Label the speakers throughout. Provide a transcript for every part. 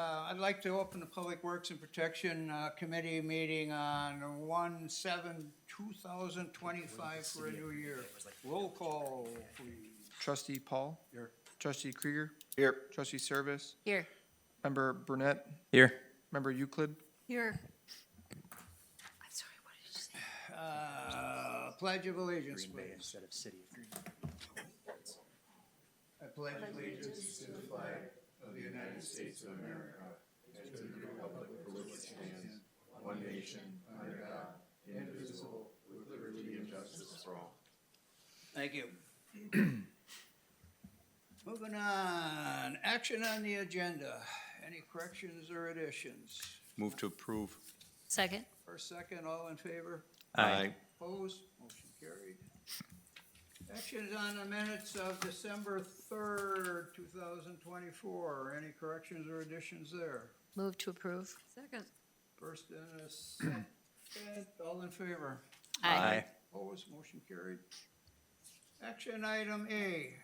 Speaker 1: I'd like to open the Public Works and Protection Committee meeting on 1/7/2025 for a new year. Roll call, please.
Speaker 2: Trustee Paul.
Speaker 1: Here.
Speaker 2: Trustee Krieger.
Speaker 3: Here.
Speaker 2: Trustee Service.
Speaker 4: Here.
Speaker 2: Member Burnett.
Speaker 3: Here.
Speaker 2: Member Euclid.
Speaker 4: Here. I'm sorry, what did you say?
Speaker 1: Pledge of allegiance,
Speaker 3: Green Bay
Speaker 1: please.
Speaker 3: instead of city.
Speaker 1: I pledge allegiance to the flag of the United States of America and to the republic for which it stands, one nation, under God, indivisible, with liberty and justice for all. Thank you. Moving on, action on the agenda. Any corrections or additions?
Speaker 3: Move to approve.
Speaker 4: Second.
Speaker 1: First, second, all in favor?
Speaker 3: Aye.
Speaker 1: Opposed? Motion carried. Action is on the minutes of December 3rd, 2024. Any corrections or additions there?
Speaker 4: Move to approve. Second.
Speaker 1: First and a second, all in favor?
Speaker 4: Aye.
Speaker 1: Opposed? Motion carried. Action item A.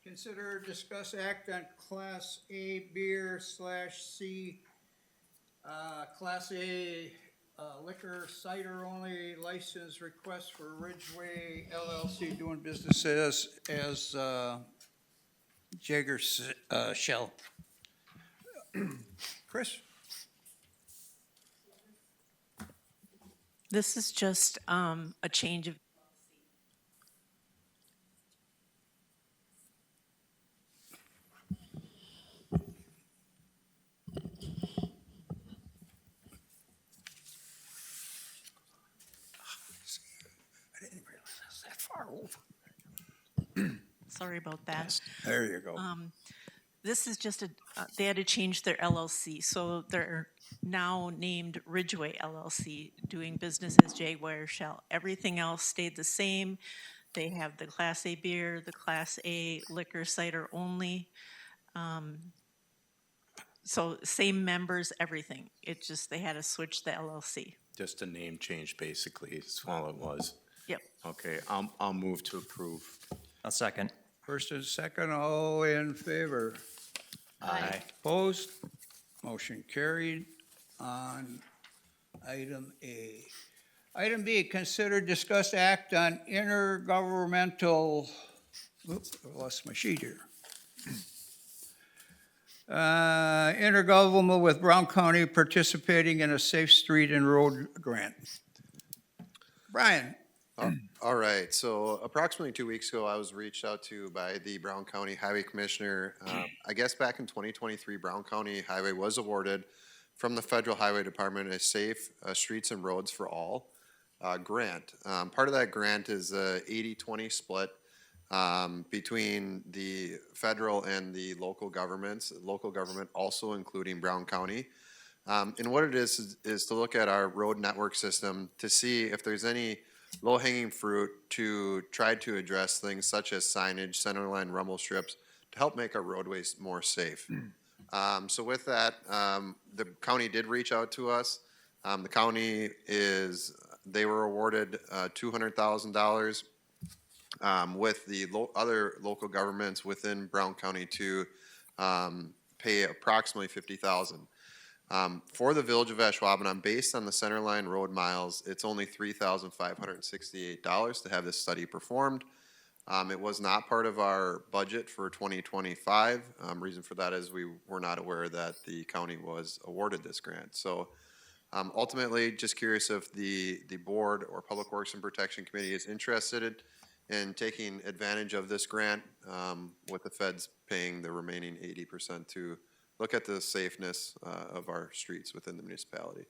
Speaker 1: Consider, discuss, act on Class A beer / C, Class A liquor cider only license request for Ridgeway LLC doing business as Jaguar Shell. Chris?
Speaker 5: This is just a change of.
Speaker 1: I didn't realize I was that far over.
Speaker 5: Sorry about that.
Speaker 1: There you go.
Speaker 5: This is just they had to change their LLC, so they're now named Ridgeway LLC, doing business as Jaguar Shell. Everything else stayed the same. They have the Class A beer, the Class A liquor cider only. So same members, everything. It just, they had to switch the LLC.
Speaker 3: Just a name change, basically, is all it was.
Speaker 5: Yep.
Speaker 3: Okay, I'll move to approve.
Speaker 6: A second.
Speaker 1: First and second, all in favor?
Speaker 3: Aye.
Speaker 1: Opposed? Motion carried on item A. Item B, consider, discuss, act on intergovernmental, oops, I lost my sheet here. Intergovernmental with Brown County participating in a safe street and road grant. Brian?
Speaker 7: All right, so approximately 2 weeks ago, I was reached out to by the Brown County Highway Commissioner. I guess back in 2023, Brown County Highway was awarded from the Federal Highway Department a Safe Streets and Roads for All grant. Part of that grant is a 80-20 split between the federal and the local governments, local government also including Brown County. And what it is to look at our road network system to see if there's any low-hanging fruit to try to address things such as signage, centerline rumble strips, to help make our roadways more safe. So with that, the county did reach out to us. The county they were awarded $200,000 with the other local governments within Brown County to pay approximately $50,000. For the village of Ashwaubenon, based on the centerline road miles, it's only $3,568 to have this study performed. It was not part of our budget for 2025. Reason for that is we were not aware that the county was awarded this grant. So ultimately, just curious if the board or Public Works and Protection Committee is interested in taking advantage of this grant with the feds paying the remaining 80% to look at the safeness of our streets within the municipality.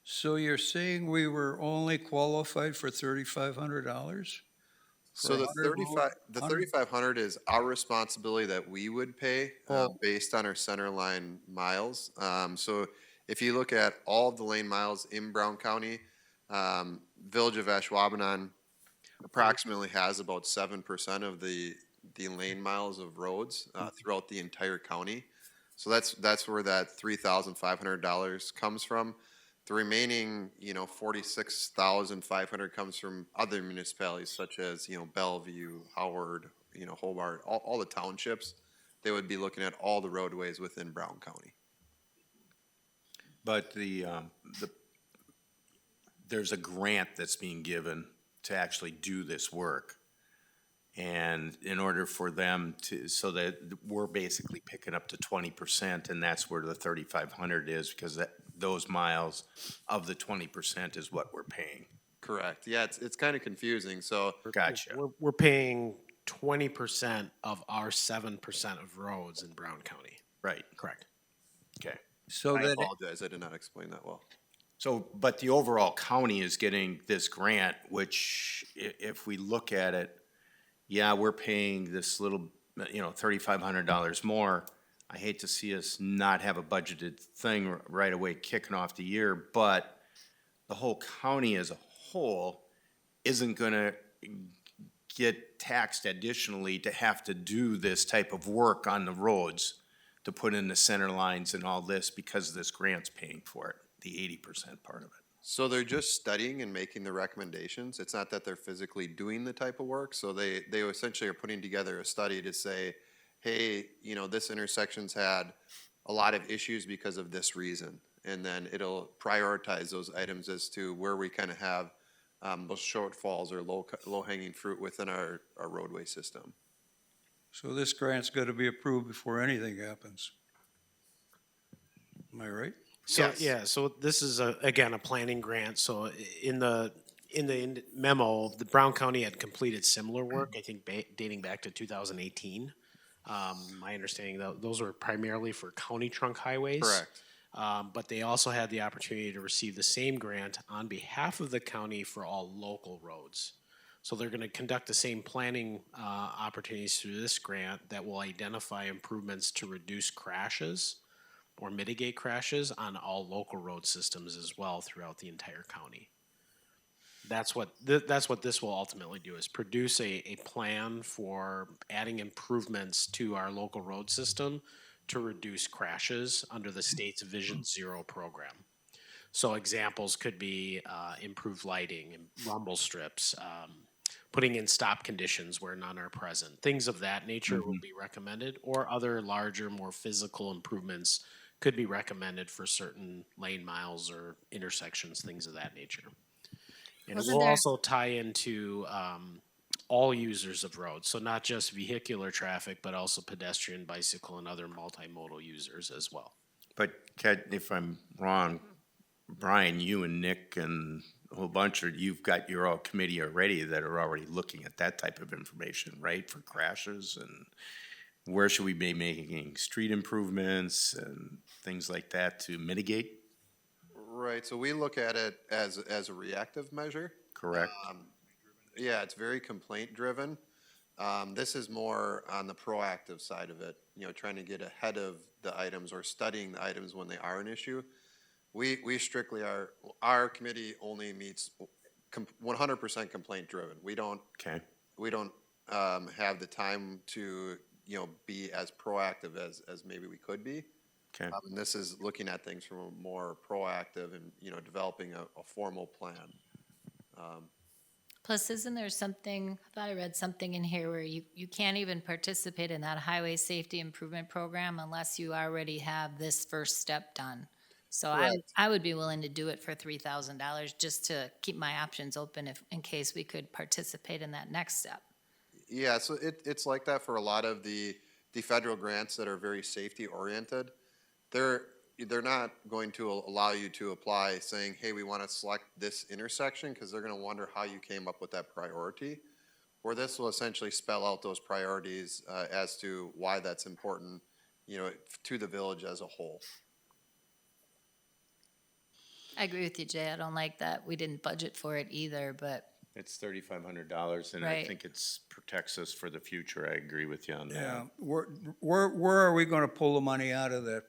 Speaker 1: So you're saying we were only qualified for $3,500?
Speaker 7: So the 3,500 is our responsibility that we would pay based on our center line miles. So if you look at all of the lane miles in Brown County, Village of Ashwaubenon approximately has about 7% of the lane miles of roads throughout the entire county. So that's where that $3,500 comes from. The remaining, $46,500 comes from other municipalities such as, Bellevue, Howard, Hobart, all the townships they would be looking at all the roadways within Brown County.
Speaker 3: But there's a grant that's being given to actually do this work. And in order for them to, so that we're basically picking up to 20%, and that's where the 3,500 is, because those miles of the 20% is what we're paying.
Speaker 7: Correct. Yeah, it's kind of confusing. So
Speaker 3: Gotcha.
Speaker 6: We're paying 20% of our 7% of roads in Brown County.
Speaker 3: Right,
Speaker 6: Correct.
Speaker 3: okay.
Speaker 8: So
Speaker 7: I
Speaker 8: that,
Speaker 7: apologize, I did not explain that well.
Speaker 3: So, but the overall county is getting this grant, which if we look at it, yeah, we're paying this little, $3,500 more. I hate to see us not have a budgeted thing right away kicking off the year, but the whole county as a whole isn't gonna get taxed additionally to have to do this type of work on the roads, to put in the center lines and all this, because this grant's paying for it, the 80% part of it.
Speaker 7: So they're just studying and making the recommendations. It's not that they're physically doing the type of work. So they essentially are putting together a study to say, hey, this intersection's had a lot of issues because of this reason. And then it'll prioritize those items as to where we kind of have those shortfalls or low-hanging fruit within our roadway system.
Speaker 8: so this grant's got to be approved before anything happens. Am I right?
Speaker 6: So,
Speaker 7: Yes.
Speaker 6: yeah, so this is again, a planning grant. So in the memo, the Brown County had completed similar work, I think dating back to 2018. My understanding that those were primarily for county trunk highways.
Speaker 7: Correct.
Speaker 6: But they also had the opportunity to receive the same grant on behalf of the county for all local roads. So they're going to conduct the same planning opportunities through this grant that will identify improvements to reduce crashes or mitigate crashes on all local road systems as well throughout the entire county. That's what this will ultimately do, is produce a plan for adding improvements to our local road system to reduce crashes under the state's Vision Zero program. So examples could be improved lighting and rumble strips, putting in stop conditions where none are present. Things of that nature will be recommended, or other larger, more physical improvements could be recommended for certain lane miles or intersections, things of that nature. And it
Speaker 4: Wasn't
Speaker 6: will
Speaker 4: there-
Speaker 6: also tie into all users of roads, so not just vehicular traffic, but also pedestrian, bicycle, and other multimodal users as well.
Speaker 3: But if I'm wrong, Brian, you and Nick and a whole bunch you've got your all committee already that are already looking at that type of information, right? For crashes, and where should we be making street improvements and things like that to mitigate?
Speaker 7: Right, so we look at it as a reactive measure.
Speaker 3: Correct?
Speaker 7: Yeah, it's very complaint-driven. This is more on the proactive side of it, trying to get ahead of the items or studying the items when they are an issue. We strictly our committee only meets 100% complaint-driven. We don't
Speaker 3: Okay,
Speaker 7: have the time to, be as proactive as maybe we could be.
Speaker 3: okay.
Speaker 7: And this is looking at things from a more proactive and, developing a formal plan.
Speaker 4: Plus, isn't there something, I thought I read something in here where you can't even participate in that highway safety improvement program unless you already have this first step done. So I would be willing to do it for $3,000 just to keep my options open in case we could participate in that next step.
Speaker 7: Yeah, so it's like that for a lot of the federal grants that are very safety oriented. They're not going to allow you to apply saying, hey, we want to select this intersection, because they're going to wonder how you came up with that priority. Where this will essentially spell out those priorities as to why that's important, to the village as a whole.
Speaker 4: I agree with you, Jay. I don't like that. We didn't budget for it either, but
Speaker 3: It's $3,500, and I
Speaker 4: Right.
Speaker 3: think it's protects us for the future. I agree with you on that.
Speaker 8: Yeah, where are we gonna pull the money out of that?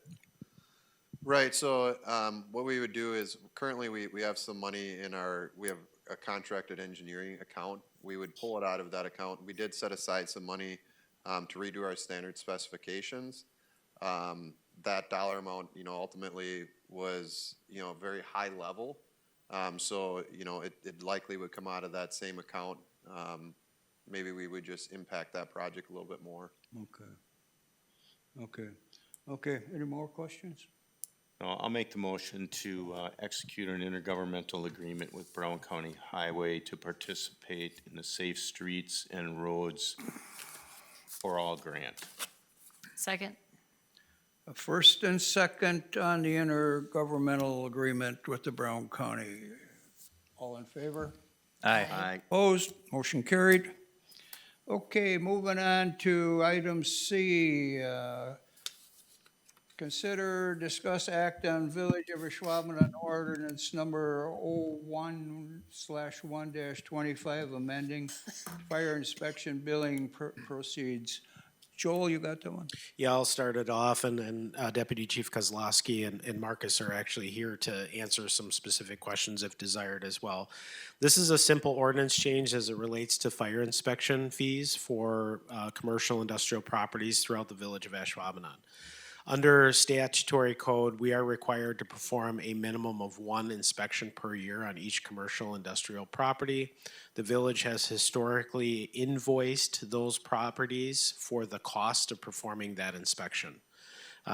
Speaker 7: Right, so what we would do is, currently we have some money we have a contracted engineering account. We would pull it out of that account. We did set aside some money to redo our standard specifications. That dollar amount, ultimately was, very high level. So, it likely would come out of that same account. Maybe we would just impact that project a little bit more.
Speaker 8: Okay. Okay. Okay, any more questions?
Speaker 3: I'll make the motion to execute an intergovernmental agreement with Brown County Highway to participate in the Safe Streets and Roads for All grant.
Speaker 4: Second?
Speaker 8: A first and second on the intergovernmental agreement with the Brown County. All in favor?
Speaker 3: Aye.
Speaker 8: Opposed? Motion carried. Okay, moving on to item C. Consider, discuss, act on Village of Ashwaubenon ordinance number 01/1-25, amending fire inspection billing proceeds. Joel, you got that one?
Speaker 6: Yeah, I'll start it off, and Deputy Chief Kozlowski and Marcus are actually here to answer some specific questions if desired as well. This is a simple ordinance change as it relates to fire inspection fees for commercial industrial properties throughout the village of Ashwaubenon. Under statutory code, we are required to perform a minimum of one inspection per year on each commercial industrial property. The village has historically invoiced those properties for the cost of performing that inspection.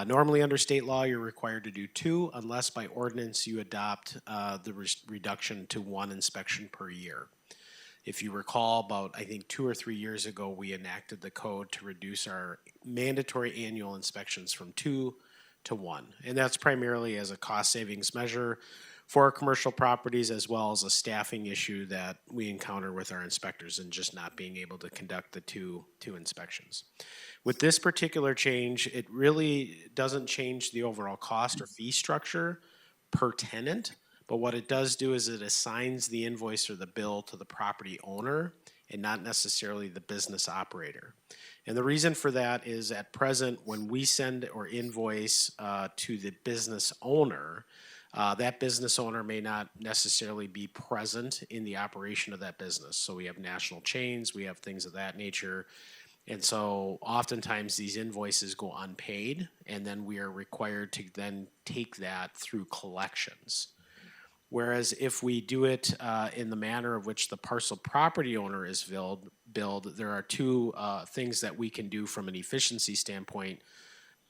Speaker 6: Normally, under state law, you're required to do two, unless by ordinance you adopt the reduction to one inspection per year. If you recall, about I think 2 or 3 years ago, we enacted the code to reduce our mandatory annual inspections from 2 to 1. And that's primarily as a cost savings measure for our commercial properties, as well as a staffing issue that we encounter with our inspectors and just not being able to conduct the two inspections. With this particular change, it really doesn't change the overall cost or fee structure per tenant. But what it does do is it assigns the invoice or the bill to the property owner and not necessarily the business operator. And the reason for that is at present, when we send or invoice to the business owner, that business owner may not necessarily be present in the operation of that business. So we have national chains, we have things of that nature. And so oftentimes these invoices go unpaid, and then we are required to then take that through collections. Whereas if we do it in the manner of which the parcel property owner is billed, there are two things that we can do from an efficiency standpoint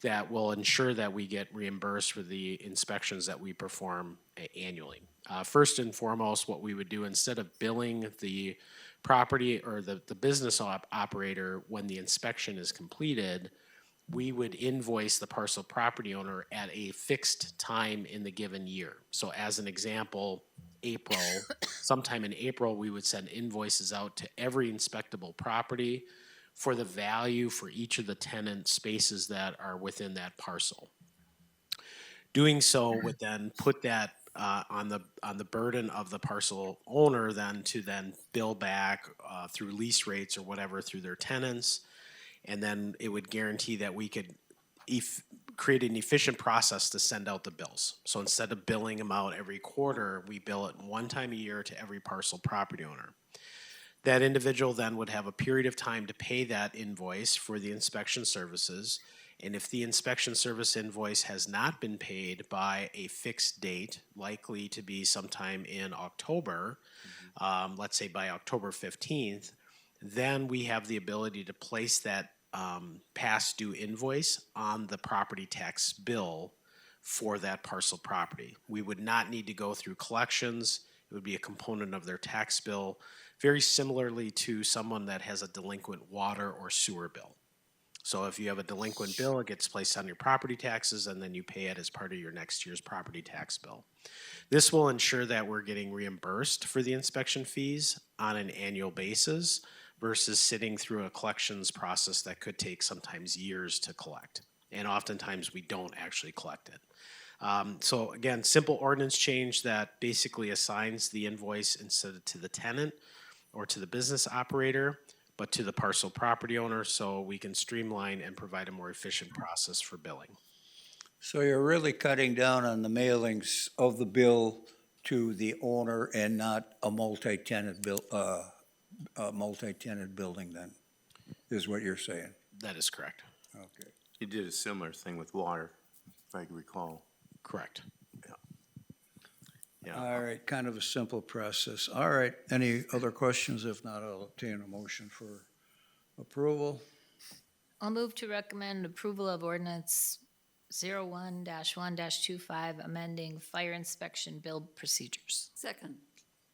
Speaker 6: that will ensure that we get reimbursed for the inspections that we perform annually. First and foremost, what we would do, instead of billing the property or the business operator when the inspection is completed, we would invoice the parcel property owner at a fixed time in the given year. So as an example, April, sometime in April, we would send invoices out to every inspectable property for the value for each of the tenant spaces that are within that parcel. Doing so would then put that on the burden of the parcel owner then to then bill back through lease rates or whatever through their tenants. And then it would guarantee that we could create an efficient process to send out the bills. So instead of billing them out every quarter, we bill it one time a year to every parcel property owner. That individual then would have a period of time to pay that invoice for the inspection services. And if the inspection service invoice has not been paid by a fixed date, likely to be sometime in October, let's say by October 15th, then we have the ability to place that past due invoice on the property tax bill for that parcel property. We would not need to go through collections. It would be a component of their tax bill, very similarly to someone that has a delinquent water or sewer bill. So if you have a delinquent bill, it gets placed on your property taxes, and then you pay it as part of your next year's property tax bill. This will ensure that we're getting reimbursed for the inspection fees on an annual basis versus sitting through a collections process that could take sometimes years to collect. And oftentimes we don't actually collect it. So again, simple ordinance change that basically assigns the invoice instead of to the tenant or to the business operator, but to the parcel property owner, so we can streamline and provide a more efficient process for billing.
Speaker 8: So you're really cutting down on the mailings of the bill to the owner and not a multi-tenant building then, is what you're saying?
Speaker 6: That is correct.
Speaker 8: Okay.
Speaker 3: You did a similar thing with water, if I can recall.
Speaker 6: Correct.
Speaker 3: Yeah.
Speaker 8: All right, kind of a simple process. All right, any other questions? If not, I'll obtain a motion for approval.
Speaker 4: I'll move to recommend approval of ordinance 01-1-25, amending fire inspection build procedures.
Speaker 9: Second.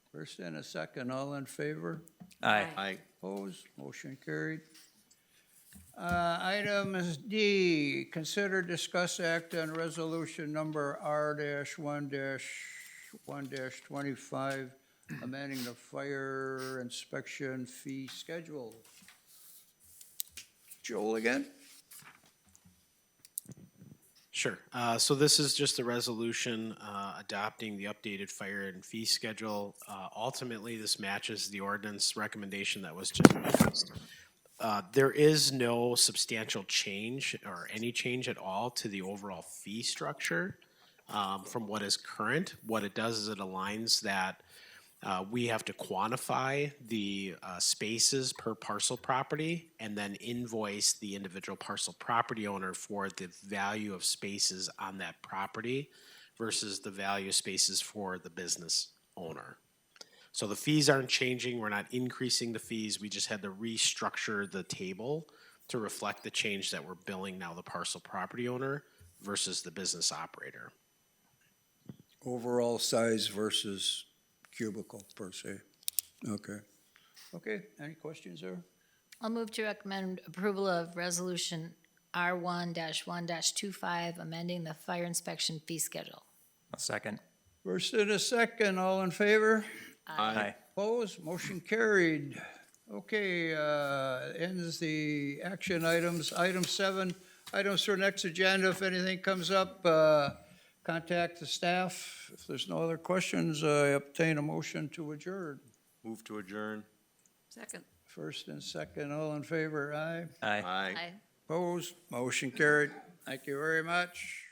Speaker 8: First and a second, all in favor?
Speaker 3: I,
Speaker 8: Opposed? Motion carried. Item is D, consider, discuss, act on resolution number R-1-1-25, amending the fire inspection fee schedule. Joel again?
Speaker 6: Sure. So this is just a resolution adopting the updated fire and fee schedule. Ultimately, this matches the ordinance recommendation that was just passed. There is no substantial change or any change at all to the overall fee structure from what is current. What it does is it aligns that we have to quantify the spaces per parcel property and then invoice the individual parcel property owner for the value of spaces on that property versus the value of spaces for the business owner. So the fees aren't changing. We're not increasing the fees. We just had to restructure the table to reflect the change that we're billing now the parcel property owner versus the business operator.
Speaker 8: Overall size versus cubicle per se. Okay. Okay, any questions there?
Speaker 4: I'll move to recommend approval of resolution R-1-1-25, amending the fire inspection fee schedule.
Speaker 10: A second.
Speaker 8: First and a second, all in favor?
Speaker 10: Aye.
Speaker 8: Opposed? Motion carried. Okay, ends the action items. Item 7, items for next agenda. If anything comes up, contact the staff. If there's no other questions, I obtain a motion to adjourn.
Speaker 3: move to adjourn.
Speaker 9: Second.
Speaker 8: First and second, all in favor, aye.
Speaker 10: Aye.
Speaker 3: Aye.
Speaker 8: Opposed? Motion carried. Thank you very much.